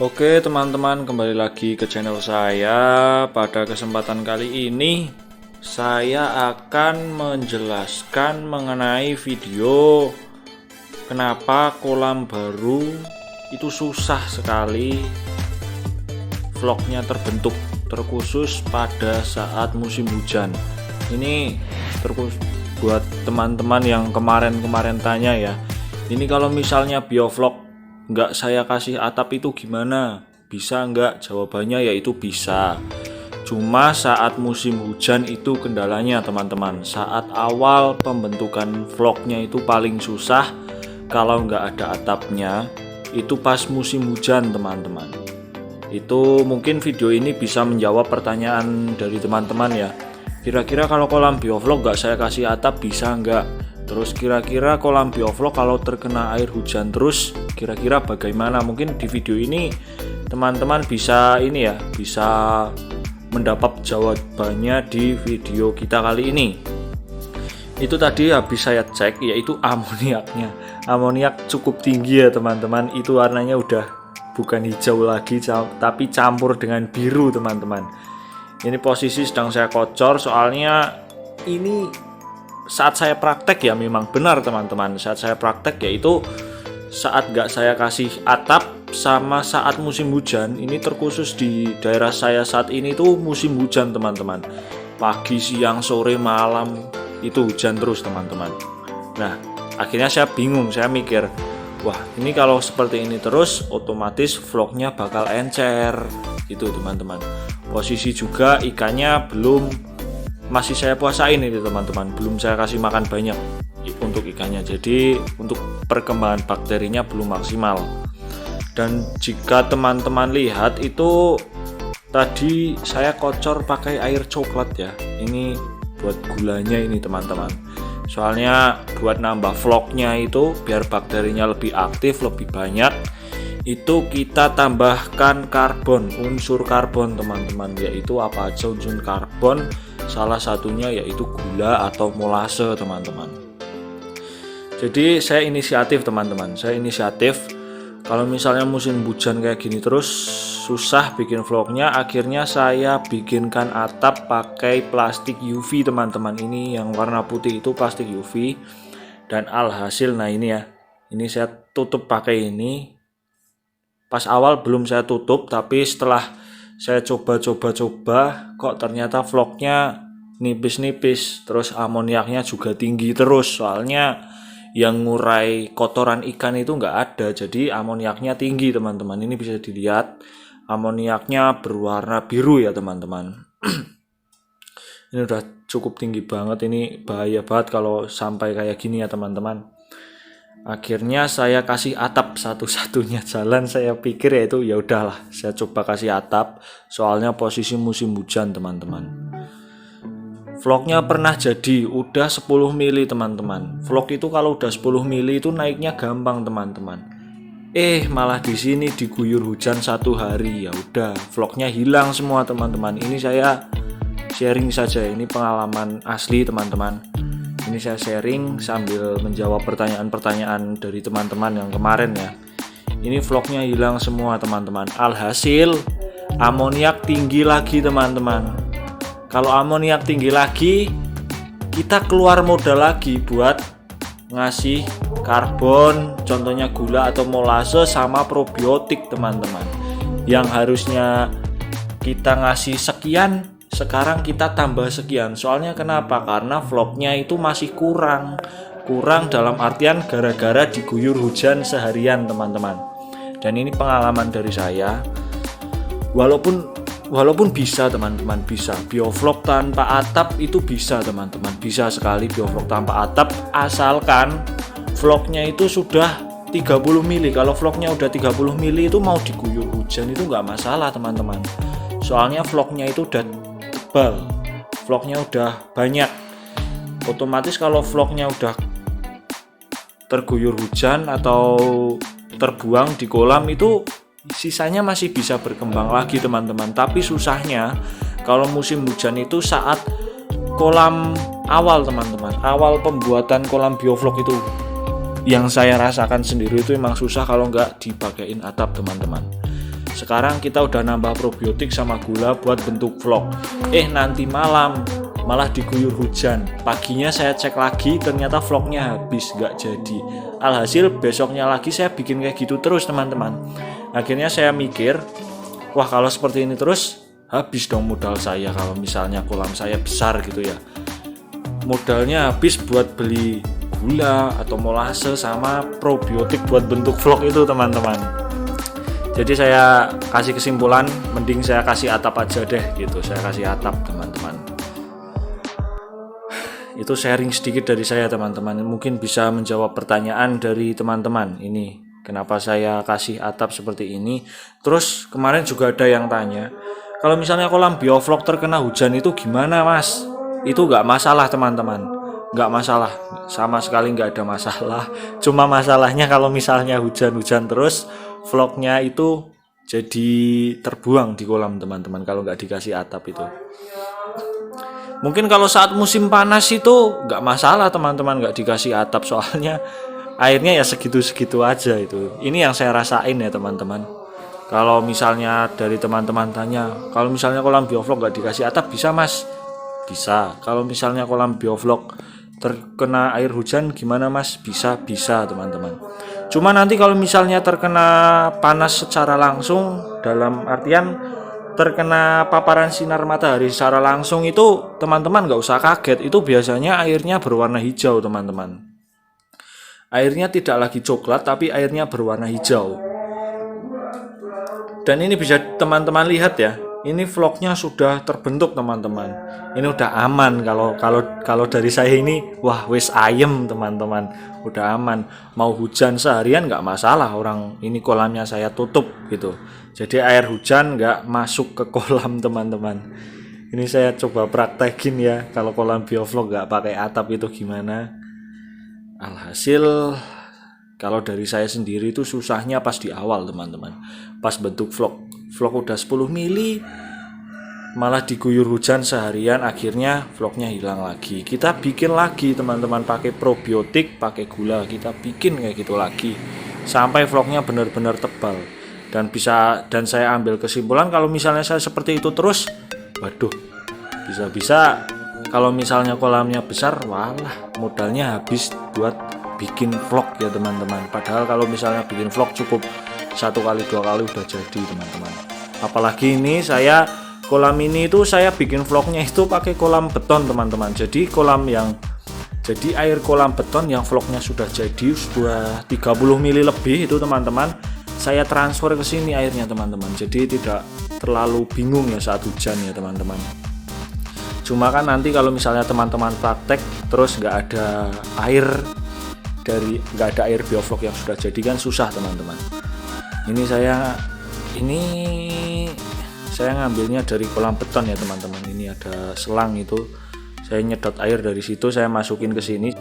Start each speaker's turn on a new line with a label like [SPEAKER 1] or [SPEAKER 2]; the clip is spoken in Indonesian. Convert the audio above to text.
[SPEAKER 1] Oke teman-teman, kembali lagi ke channel saya. Pada kesempatan kali ini saya akan menjelaskan mengenai video kenapa kolam baru itu susah sekali vlognya terbentuk, terkhusus pada saat musim hujan. Ini terkhusus buat teman-teman yang kemarin tanya ya, ini kalau misalnya biovlog nggak saya kasih atap itu gimana? Bisa nggak? Jawabannya yaitu bisa. Cuma saat musim hujan itu kendalanya teman-teman. Saat awal pembentukan vlognya itu paling susah. Kalau nggak ada atapnya, itu pas musim hujan teman-teman. Itu mungkin video ini bisa menjawab pertanyaan dari teman-teman ya. Kira-kira kalau kolam biovlog nggak saya kasih atap bisa nggak? Terus kira-kira kolam biovlog kalau terkena air hujan terus kira-kira bagaimana? Mungkin di video ini teman-teman bisa bisa mendapat jawabannya di video kita kali ini. Itu tadi habis saya cek, yaitu amoniaknya. Amoniak cukup tinggi ya teman-teman. Itu warnanya udah bukan hijau lagi tapi campur dengan biru teman-teman. Ini posisi sedang saya kocor, soalnya ini saat saya praktek ya memang benar teman-teman. Saat saya praktek yaitu saat gak saya kasih atap sama saat musim hujan. Ini terkhusus di daerah saya saat ini tuh musim hujan teman-teman. Pagi, siang, sore, malam itu hujan terus teman-teman. Nah akhirnya saya bingung, saya mikir, wah ini kalau seperti ini terus otomatis vlognya bakal encer gitu teman-teman. Posisi juga ikannya masih saya puasain ini teman-teman, belum saya kasih makan banyak untuk ikannya, jadi untuk perkembangan bakterinya belum maksimal. Dan jika teman-teman lihat itu tadi saya kocor pakai air coklat ya, ini buat gulanya ini teman-teman, soalnya buat nambah vlognya itu biar bakterinya lebih aktif, lebih banyak, itu kita tambahkan karbon, unsur karbon teman-teman. Yaitu apa aja unsur karbon? Salah satunya yaitu gula atau molase teman-teman. Jadi saya inisiatif teman-teman, kalau misalnya musim hujan kayak gini terus susah bikin vlognya, akhirnya saya bikinkan atap pakai plastik UV teman-teman. Ini yang warna putih itu plastik UV. Dan alhasil nah ini ya, ini saya tutup pakai ini. Pas awal belum saya tutup, tapi setelah saya coba kok ternyata vlognya nipis-nipis, terus amoniaknya juga tinggi terus, soalnya yang ngurai kotoran ikan itu nggak ada, jadi amoniaknya tinggi teman-teman. Ini bisa dilihat amoniaknya berwarna biru ya teman-teman. Ini udah cukup tinggi banget, ini bahaya banget kalau sampai kayak gini ya teman-teman. Akhirnya saya kasih atap, satu-satunya jalan saya pikir yaitu ya udahlah saya coba kasih atap, soalnya posisi musim hujan teman-teman. Vlognya pernah jadi udah 10 mili teman-teman. Vlog itu kalau udah 10 mili itu naiknya gampang teman-teman. Malah di sini diguyur hujan 1 hari, ya udah vlognya hilang semua teman-teman. Ini saya sharing saja, ini pengalaman asli teman-teman. Ini saya sharing sambil menjawab pertanyaan-pertanyaan dari teman-teman yang kemarin ya. Ini vlognya hilang semua teman-teman. Alhasil amoniak tinggi lagi teman-teman. Kalau amoniak tinggi lagi, kita keluar modal lagi buat ngasih karbon, contohnya gula atau molase sama probiotik teman-teman. Yang harusnya kita ngasih sekian, sekarang kita tambah sekian. Soalnya kenapa? Karena vlognya itu masih kurang dalam artian gara-gara diguyur hujan seharian teman-teman. Dan ini pengalaman dari saya. Walaupun bisa teman-teman, bisa biovlog tanpa atap itu bisa teman-teman, bisa sekali biovlog tanpa atap, asalkan vlognya itu sudah 30 mili. Kalau vlognya udah 30 mili itu mau diguyur hujan itu nggak masalah teman-teman. Soalnya vlognya itu udah tebal, vlognya udah banyak. Otomatis kalau vlognya udah terguyur hujan atau terbuang di kolam itu sisanya masih bisa berkembang lagi teman-teman. Tapi susahnya kalau musim hujan itu saat kolam awal teman-teman, awal pembuatan kolam biovlog itu yang saya rasakan sendiri itu emang susah kalau nggak dipakein atap teman-teman. Sekarang kita udah nambah probiotik sama gula buat bentuk vlog. Nanti malam malah diguyur hujan. Paginya saya cek lagi, ternyata vlognya habis, gak jadi. Alhasil besoknya lagi saya bikin kayak gitu terus teman-teman. Akhirnya saya mikir, wah kalau seperti ini terus habis dong modal saya. Kalau misalnya kolam saya besar gitu ya, modalnya habis buat beli gula atau molase sama probiotik buat bentuk vlog itu teman-teman. Jadi saya kasih kesimpulan, mending saya kasih atap aja deh gitu. Saya kasih atap teman-teman. Itu sharing sedikit dari saya teman-teman. Mungkin bisa menjawab pertanyaan dari teman-teman. Ini kenapa saya kasih atap seperti ini. Terus kemarin juga ada yang tanya, kalau misalnya kolam biovlog terkena hujan itu gimana mas? Itu gak masalah teman-teman. Gak masalah, sama sekali gak ada masalah. Cuma masalahnya kalau misalnya hujan-hujan terus, vlognya itu jadi terbuang di kolam teman-teman kalau nggak dikasih atap itu. Mungkin kalau saat musim panas itu nggak masalah teman-teman nggak dikasih atap, soalnya airnya ya segitu-segitu aja itu. Ini yang saya rasain ya teman-teman. Kalau misalnya dari teman-teman tanya, kalau misalnya kolam biovlog nggak dikasih atap bisa mas? Bisa. Kalau misalnya kolam biovlog terkena air hujan gimana mas? Bisa teman-teman. Cuma nanti kalau misalnya terkena panas secara langsung, dalam artian terkena paparan sinar matahari secara langsung itu teman-teman gak usah kaget. Itu biasanya airnya berwarna hijau teman-teman. Airnya tidak lagi coklat tapi airnya berwarna hijau. Dan ini bisa teman-teman lihat ya. Ini vlognya sudah terbentuk teman-teman. Ini udah aman kalau dari saya ini, wah wis ayem teman-teman, udah aman. Mau hujan seharian nggak masalah, orang ini kolamnya saya tutup gitu. Jadi air hujan nggak masuk ke kolam teman-teman. Ini saya coba praktekin ya, kalau kolam biovlog nggak pakai atap itu gimana. Alhasil kalau dari saya sendiri itu susahnya pas di awal teman-teman. Pas bentuk vlog udah 10 mili malah diguyur hujan seharian, akhirnya vlognya hilang lagi. Kita bikin lagi teman-teman pakai probiotik, pakai gula, kita bikin kayak gitu lagi sampai vlognya benar-benar tebal. Dan saya ambil kesimpulan kalau misalnya saya seperti itu terus, waduh, bisa-bisa kalau misalnya kolamnya besar, walah modalnya habis buat bikin vlog ya teman-teman. Padahal kalau misalnya bikin vlog cukup 1 kali 2 kali udah jadi teman-teman. Apalagi ini kolam ini itu saya bikin vlognya itu pakai kolam beton teman-teman. Jadi air kolam beton yang vlognya sudah jadi, sudah 30 mili lebih itu teman-teman, saya transfer ke sini airnya teman-teman. Jadi tidak terlalu bingung ya saat hujan ya teman-teman. Cuma kan nanti kalau misalnya teman-teman praktek terus nggak ada air biovlog yang sudah jadi kan susah teman-teman. Ini saya ngambilnya dari kolam beton ya teman-teman. Ini ada selang itu, saya nyedot air dari situ, saya masukin ke sini,